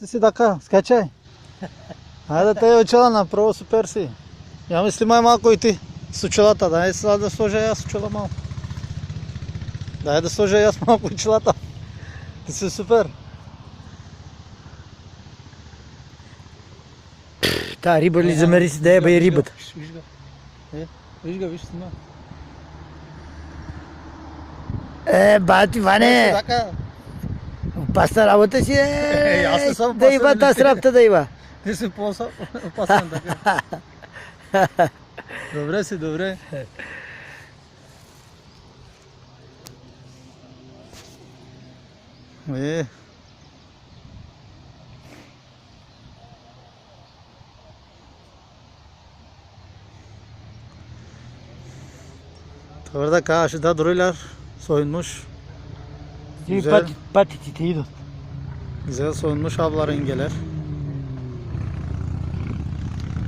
Ti si така, скачай. Хайде те очила направо супер си. Я ми снимай малко и ти с очилата, дай сега да сложа и аз очила малко. Дай да сложа и аз малко очилата. Ти си супер. Та риба ли замери си да еба и рибата. Виж го. Виж го, виж снима. Бати, Ване! Така. Опасна работа си Аз не съм да опасен, има нали? тази работа да има. Ти си опасен така. Добре си, добре. Orada karşıda duruyorlar. Soyunmuş. Güzel. Patitite идут. Güzel soyunmuş abla rengeler.